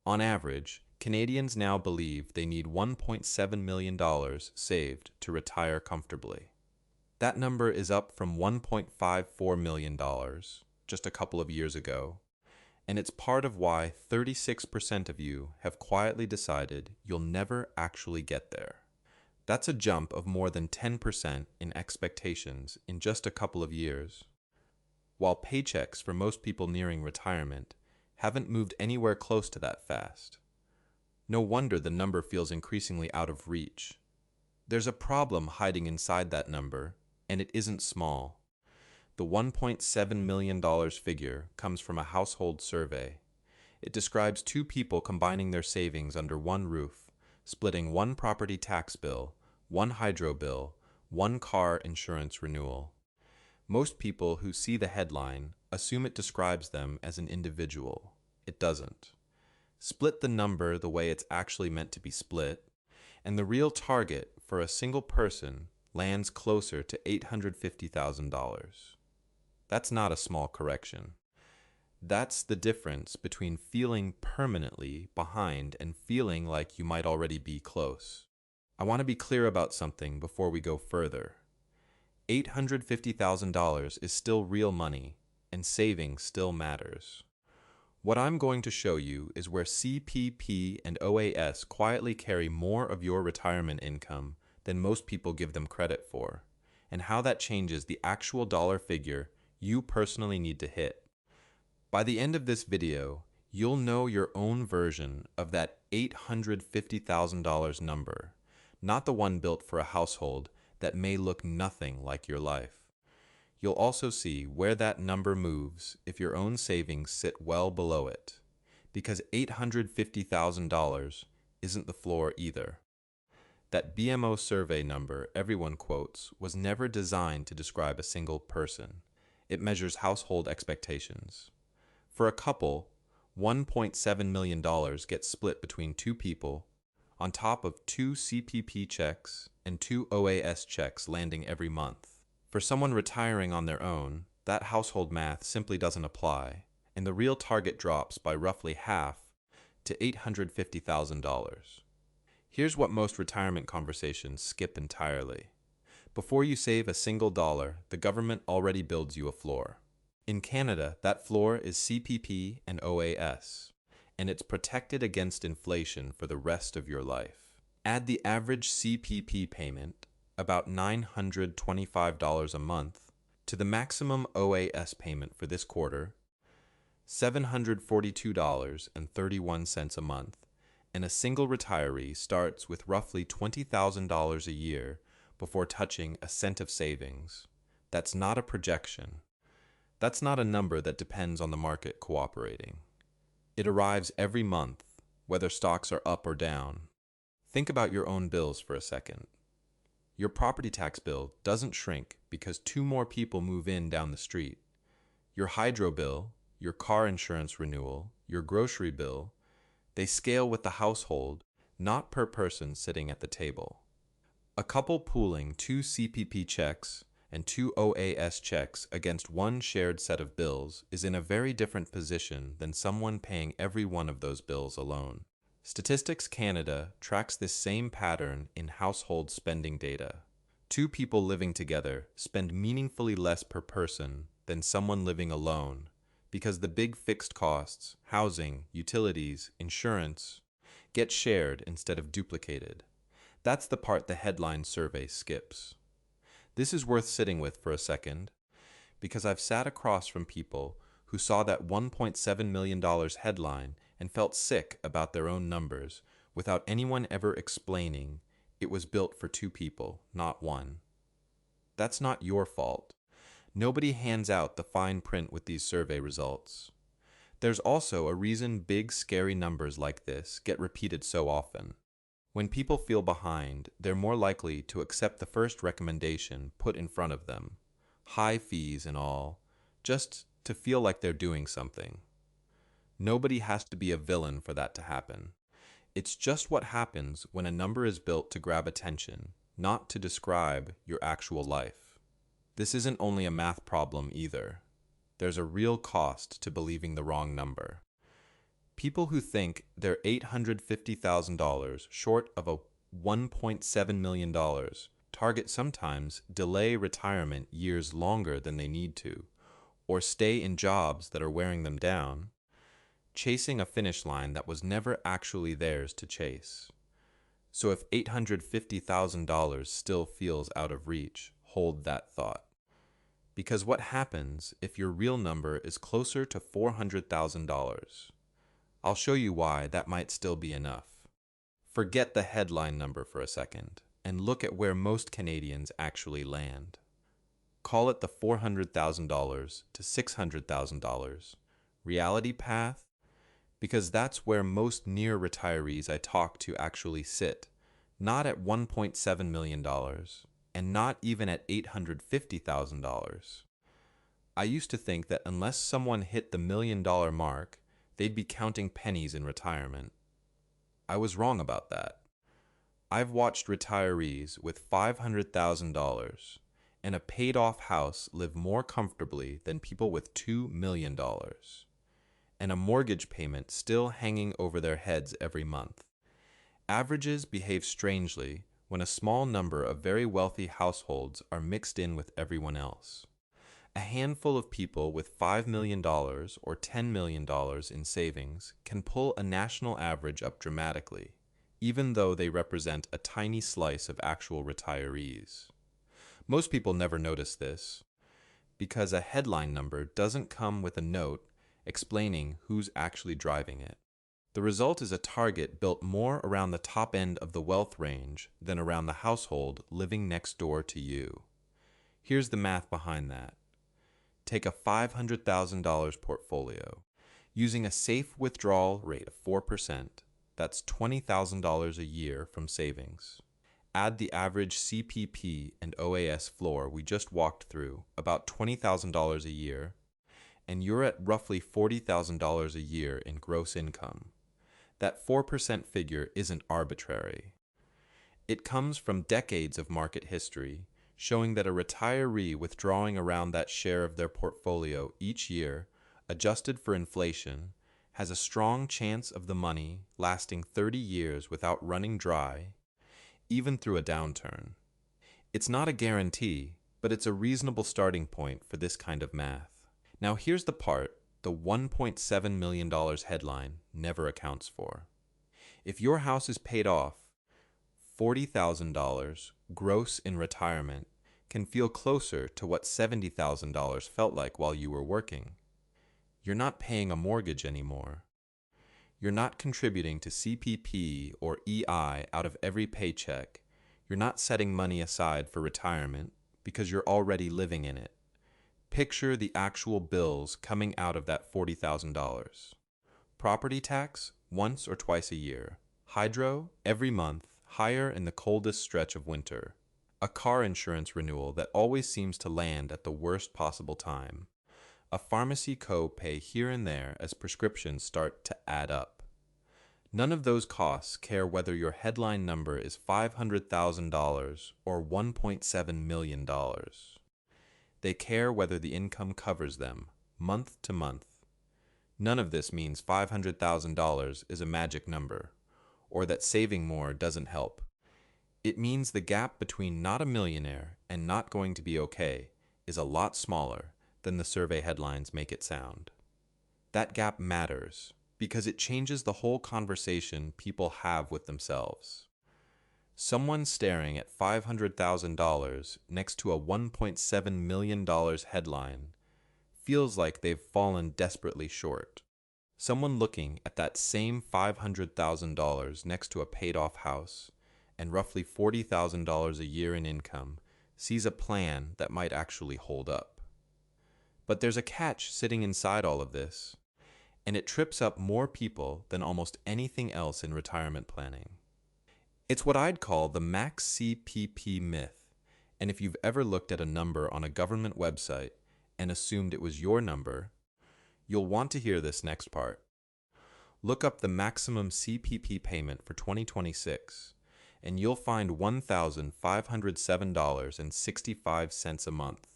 On average, Canadians now believe they need $1.7 million saved to retire comfortably. That number is up from $1.54 million just a couple of years ago, and it's part of why 36% of you have quietly decided you'll never actually get there. That's a jump of more than 10% in expectations in just a couple of years. While paychecks for most people nearing retirement haven't moved anywhere close to that fast. No wonder the number feels increasingly out of reach. There's a problem hiding inside that number, and it isn't small. The $1.7 million figure comes from a household survey. It describes two people combining their savings under one roof, splitting one property tax bill, one hydro bill, one car insurance renewal. Most people who see the headline assume it describes them as an individual. It doesn't. Split the number the way it's actually meant to be split, and the real target for a single person lands closer to $850,000. That's not a small correction. That's the difference between feeling permanently behind and feeling like you might already be close. I want to be clear about something before we go further. $850,000 is still real money, and saving still matters. What I'm going to show you is where CPP and OAS quietly carry more of your retirement income than most people give them credit for, and how that changes the actual dollar figure you personally need to hit. By the end of this video, you'll know your own version of that $850,000 number, not the one built for a household that may look nothing like your life. You'll also see where that number moves if your own savings sit well below it, because $850,000 isn't the floor either. That BMO survey number everyone quotes was never designed to describe a single person. It measures household expectations. For a couple, $1.7 million gets split between two people, on top of 2 CPP checks and 2 OAS checks landing every month. For someone retiring on their own, that household math simply doesn't apply, and the real target drops by roughly half to $850,000. Here's what most retirement conversations skip entirely. Before you save a single dollar, the government already builds you a floor. In Canada, that floor is CPP and OAS, and it's protected against inflation for the rest of your life. Add the average CPP payment, about $925 a month, to the maximum OAS payment for this quarter, $742.31 a month, and a single retiree starts with roughly $20,000 a year before touching a cent of savings. That's not a projection. That's not a number that depends on the market cooperating. It arrives every month, whether stocks are up or down. Think about your own bills for a second. Your property tax bill doesn't shrink because 2 more people move in down the street. Your hydro bill, your car insurance renewal, your grocery bill, they scale with the household, not per person sitting at the table. A couple pooling 2 CPP checks and 2 OAS checks against one shared set of bills is in a very different position than someone paying every one of those bills alone. Statistics Canada tracks this same pattern in household spending data. 2 people living together spend meaningfully less per person than someone living alone because the big fixed costs, housing, utilities, insurance, get shared instead of duplicated. That's the part the headline survey skips. This is worth sitting with for a second, because I've sat across from people who saw that $1.7 million headline and felt sick about their own numbers without anyone ever explaining it was built for 2 people, not 1. That's not your fault. Nobody hands out the fine print with these survey results. There's also a reason big, scary numbers like this get repeated so often. When people feel behind, they're more likely to accept the first recommendation put in front of them, high fees and all, just to feel like they're doing something. Nobody has to be a villain for that to happen. It's just what happens when a number is built to grab attention, not to describe your actual life. This isn't only a math problem either. There's a real cost to believing the wrong number. People who think they're $850,000 short of a $1.7 million target sometimes delay retirement years longer than they need to, or stay in jobs that are wearing them down, chasing a finish line that was never actually theirs to chase. So if $850,000 still feels out of reach, hold that thought. Because what happens if your real number is closer to $400,000? I'll show you why that might still be enough. Forget the headline number for a second and look at where most Canadians actually land. Call it the $400,000 to $600,000 reality path, because that's where most near retirees I talk to actually sit, not at $1.7 million and not even at $850,000. I used to think that unless someone hit the $1 million mark, they'd be counting pennies in retirement. I was wrong about that. I've watched retirees with $500,000 and a paid-off house live more comfortably than people with $2 million, and a mortgage payment still hanging over their heads every month. Averages behave strangely when a small number of very wealthy households are mixed in with everyone else. A handful of people with $5 million or $10 million in savings can pull a national average up dramatically, even though they represent a tiny slice of actual retirees. Most people never notice this, because a headline number doesn't come with a note explaining who's actually driving it. The result is a target built more around the top end of the wealth range than around the household living next door to you. Here's the math behind that. Take a $500,000 portfolio. Using a safe withdrawal rate of 4%, that's $20,000 a year from savings. Add the average CPP and OAS floor we just walked through, about $20,000 a year, and you're at roughly $40,000 a year in gross income. That 4% figure isn't arbitrary. It comes from decades of market history, showing that a retiree withdrawing around that share of their portfolio each year, adjusted for inflation, has a strong chance of the money lasting 30 years without running dry, even through a downturn. It's not a guarantee, but it's a reasonable starting point for this kind of math. Now here's the part the $1.7 million headline never accounts for. If your house is paid off, $40,000 gross in retirement can feel closer to what $70,000 felt like while you were working. You're not paying a mortgage anymore. You're not contributing to CPP or EI out of every paycheck. You're not setting money aside for retirement because you're already living in it. Picture the actual bills coming out of that $40,000. Property tax, once or twice a year. Hydro, every month, higher in the coldest stretch of winter. A car insurance renewal that always seems to land at the worst possible time. A pharmacy co-pay here and there as prescriptions start to add up. None of those costs care whether your headline number is $500,000 or $1.7 million. They care whether the income covers them, month to month. None of this means $500,000 is a magic number, or that saving more doesn't help. It means the gap between not a millionaire and not going to be okay is a lot smaller than the survey headlines make it sound. That gap matters because it changes the whole conversation people have with themselves. Someone staring at $500,000 next to a $1.7 million headline feels like they've fallen desperately short. Someone looking at that same $500,000 next to a paid-off house and roughly $40,000 a year in income sees a plan that might actually hold up. But there's a catch sitting inside all of this, and it trips up more people than almost anything else in retirement planning. It's what I'd call the max CPP myth, and if you've ever looked at a number on a government website and assumed it was your number, you'll want to hear this next part. Look up the maximum CPP payment for 2026, and you'll find $1,507.65 a month.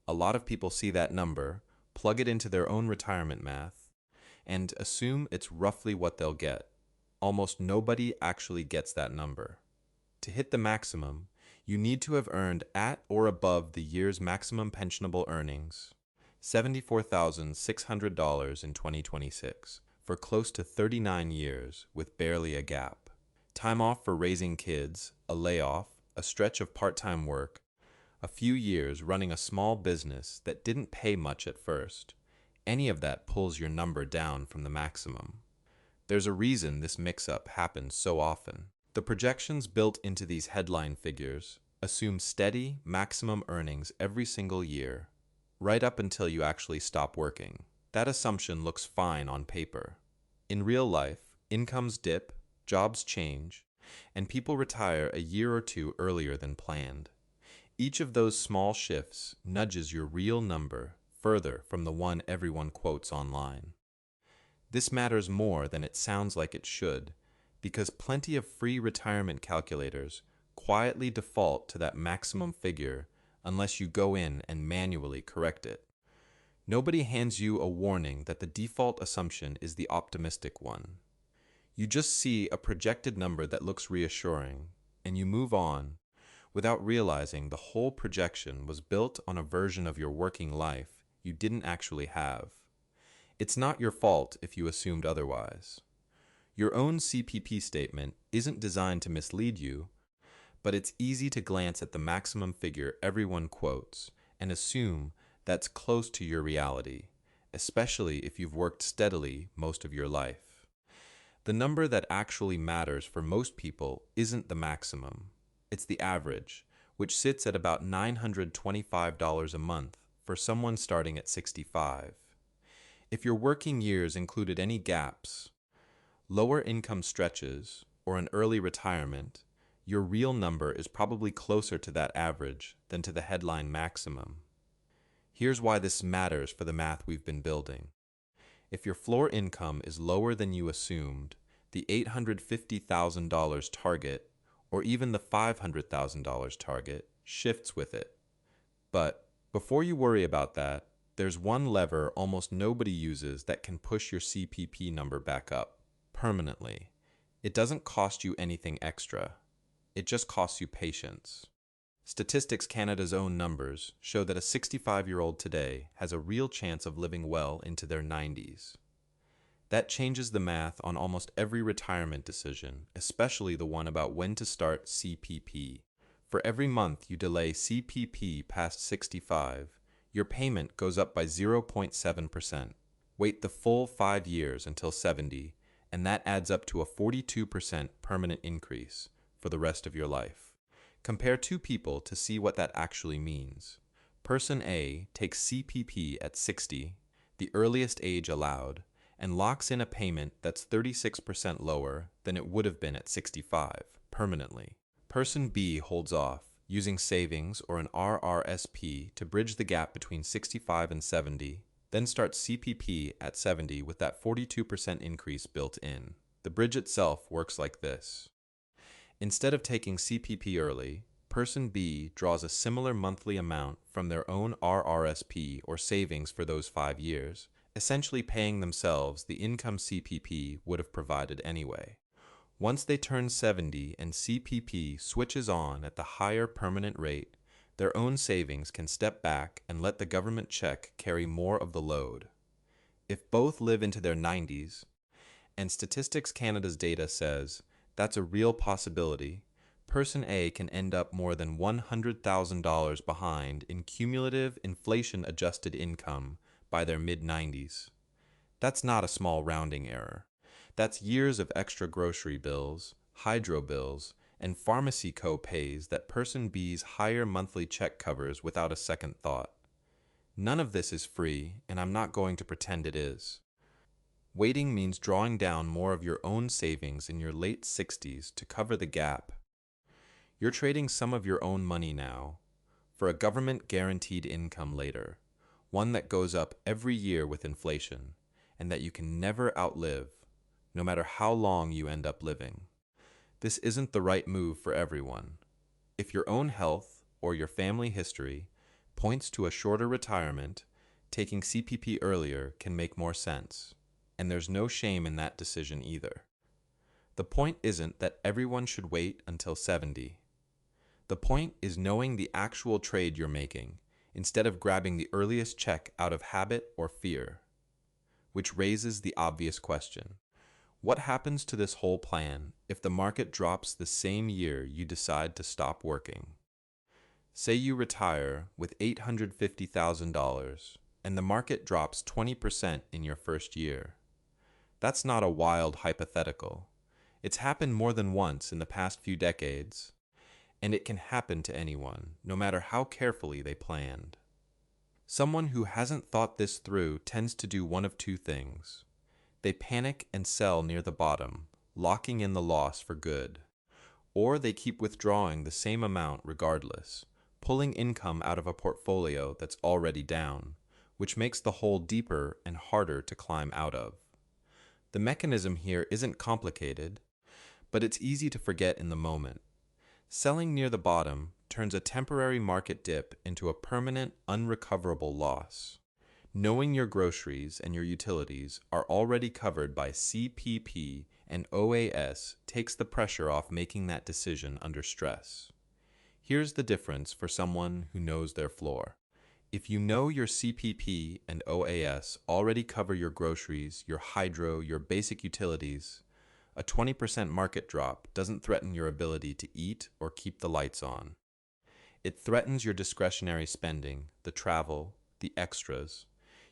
A lot of people see that number, plug it into their own retirement math, and assume it's roughly what they'll get. Almost nobody actually gets that number. To hit the maximum, you need to have earned at or above the year's maximum pensionable earnings, $74,600 in 2026, for close to 39 years with barely a gap. Time off for raising kids, a layoff, a stretch of part-time work, a few years running a small business that didn't pay much at first. Any of that pulls your number down from the maximum. There's a reason this mix-up happens so often. The projections built into these headline figures assume steady, maximum earnings every single year, right up until you actually stop working. That assumption looks fine on paper. In real life, incomes dip, jobs change, and people retire a year or two earlier than planned. Each of those small shifts nudges your real number further from the one everyone quotes online. This matters more than it sounds like it should, because plenty of free retirement calculators quietly default to that maximum figure unless you go in and manually correct it. Nobody hands you a warning that the default assumption is the optimistic one. You just see a projected number that looks reassuring, and you move on without realizing the whole projection was built on a version of your working life you didn't actually have. It's not your fault if you assumed otherwise. Your own CPP statement isn't designed to mislead you, but it's easy to glance at the maximum figure everyone quotes and assume that's close to your reality, especially if you've worked steadily most of your life. The number that actually matters for most people isn't the maximum. It's the average, which sits at about $925 a month for someone starting at 65. If your working years included any gaps, lower income stretches, or an early retirement, your real number is probably closer to that average than to the headline maximum. Here's why this matters for the math we've been building. If your floor income is lower than you assumed, the $850,000 target, or even the $500,000 target, shifts with it. But before you worry about that, there's one lever almost nobody uses that can push your CPP number back up permanently. It doesn't cost you anything extra. It just costs you patience. Statistics Canada's own numbers show that a 65-year-old today has a real chance of living well into their 90s. That changes the math on almost every retirement decision, especially the one about when to start CPP. For every month you delay CPP past 65, your payment goes up by 0.7%. Wait the full 5 years until 70, and that adds up to a 42% permanent increase for the rest of your life. Compare two people to see what that actually means. Person A takes CPP at 60, the earliest age allowed, and locks in a payment that's 36% lower than it would have been at 65, permanently. Person B holds off, using savings or an RRSP to bridge the gap between 65 and 70, then starts CPP at 70 with that 42% increase built in. The bridge itself works like this. Instead of taking CPP early, Person B draws a similar monthly amount from their own RRSP or savings for those 5 years, essentially paying themselves the income CPP would have provided anyway. Once they turn 70 and CPP switches on at the higher permanent rate, their own savings can step back and let the government check carry more of the load. If both live into their 90s, and Statistics Canada's data says that's a real possibility, Person A can end up more than $100,000 behind in cumulative inflation-adjusted income by their mid-90s. That's not a small rounding error. That's years of extra grocery bills, hydro bills, and pharmacy co-pays that Person B's higher monthly check covers without a second thought. None of this is free, and I'm not going to pretend it is. Waiting means drawing down more of your own savings in your late 60s to cover the gap. You're trading some of your own money now for a government-guaranteed income later, one that goes up every year with inflation, and that you can never outlive, no matter how long you end up living. This isn't the right move for everyone. If your own health or your family history points to a shorter retirement, taking CPP earlier can make more sense. and there's no shame in that decision either. The point isn't that everyone should wait until 70. The point is knowing the actual trade you're making, instead of grabbing the earliest check out of habit or fear. Which raises the obvious question. What happens to this whole plan if the market drops the same year you decide to stop working? Say you retire with $850,000 and the market drops 20% in your first year. That's not a wild hypothetical. It's happened more than once in the past few decades, and it can happen to anyone, no matter how carefully they planned. Someone who hasn't thought this through tends to do one of two things. They panic and sell near the bottom, locking in the loss for good. Or they keep withdrawing the same amount regardless, pulling income out of a portfolio that's already down, which makes the hole deeper and harder to climb out of. The mechanism here isn't complicated, but it's easy to forget in the moment. Selling near the bottom turns a temporary market dip into a permanent, unrecoverable loss. Knowing your groceries and your utilities are already covered by CPP and OAS takes the pressure off making that decision under stress. Here's the difference for someone who knows their floor. If you know your CPP and OAS already cover your groceries, your hydro, your basic utilities, a 20% market drop doesn't threaten your ability to eat or keep the lights on. It threatens your discretionary spending, the travel, the extras.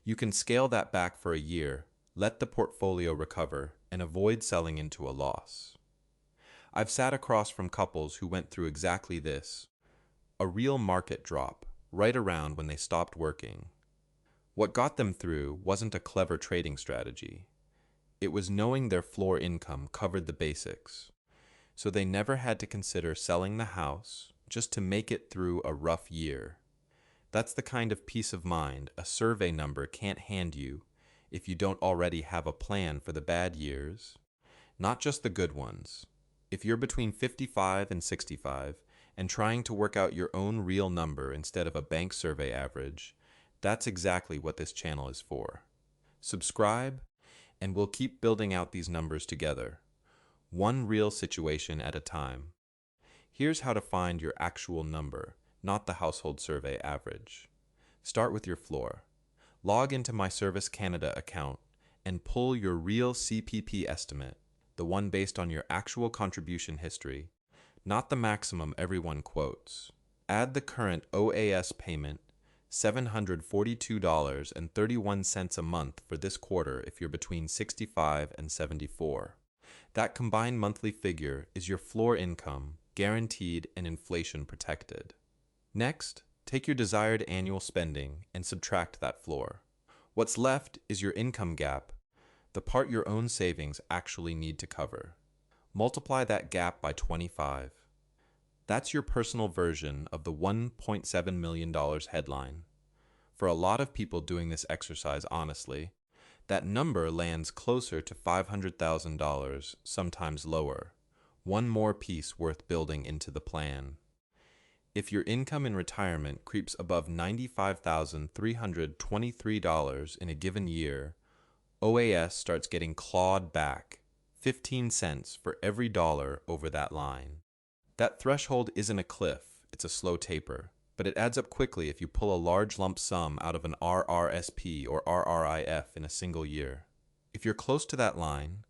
You can scale that back for a year, let the portfolio recover, and avoid selling into a loss. I've sat across from couples who went through exactly this, a real market drop, right around when they stopped working. What got them through wasn't a clever trading strategy. It was knowing their floor income covered the basics, so they never had to consider selling the house just to make it through a rough year. That's the kind of peace of mind a survey number can't hand you if you don't already have a plan for the bad years, not just the good ones. If you're between 55 and 65 and trying to work out your own real number instead of a bank survey average, that's exactly what this channel is for. Subscribe, and we'll keep building out these numbers together, one real situation at a time. Here's how to find your actual number, not the household survey average. Start with your floor. Log into My Service Canada account and pull your real CPP estimate, the one based on your actual contribution history, not the maximum everyone quotes. Add the current OAS payment, $742.31 a month for this quarter if you're between 65 and 74. That combined monthly figure is your floor income, guaranteed and inflation protected. Next, take your desired annual spending and subtract that floor. What's left is your income gap, the part your own savings actually need to cover. Multiply that gap by 25. That's your personal version of the $1.7 million headline. For a lot of people doing this exercise honestly, that number lands closer to $500,000, sometimes lower. One more piece worth building into the plan. If your income in retirement creeps above $95,323 in a given year, OAS starts getting clawed back, 15 cents for every dollar over that line. That threshold isn't a cliff, it's a slow taper, but it adds up quickly if you pull a large lump sum out of an RRSP or RRIF in a single year. If you're close to that line,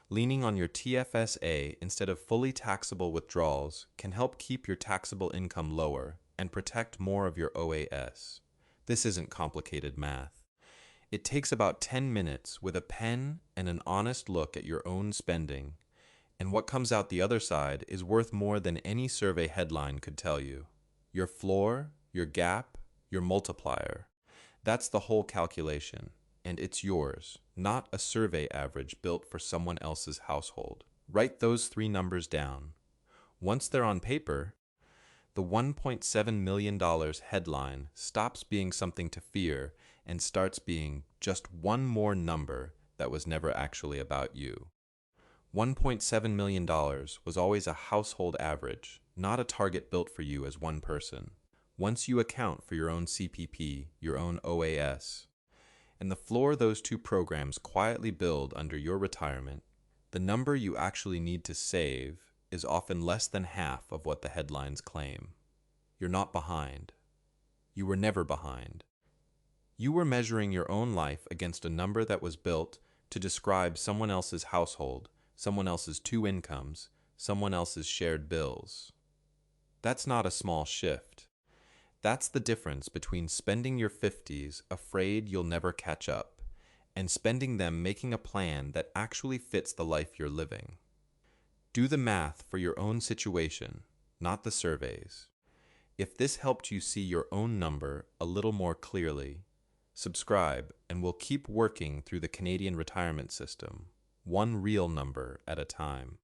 leaning on your TFSA instead of fully taxable withdrawals can help keep your taxable income lower and protect more of your OAS. This isn't complicated math. It takes about 10 minutes with a pen and an honest look at your own spending, and what comes out the other side is worth more than any survey headline could tell you. Your floor, your gap, your multiplier. That's the whole calculation, and it's yours, not a survey average built for someone else's household. Write those three numbers down. Once they're on paper, the $1.7 million headline stops being something to fear and starts being just one more number that was never actually about you. $1.7 million was always a household average, not a target built for you as one person. Once you account for your own CPP, your own OAS, and the floor those two programs quietly build under your retirement, the number you actually need to save is often less than half of what the headlines claim. You're not behind. You were never behind. You were measuring your own life against a number that was built to describe someone else's household, someone else's two incomes, someone else's shared bills. That's not a small shift. That's the difference between spending your 50s afraid you'll never catch up and spending them making a plan that actually fits the life you're living. Do the math for your own situation, not the surveys. If this helped you see your own number a little more clearly, subscribe and we'll keep working through the Canadian retirement system, one real number at a time.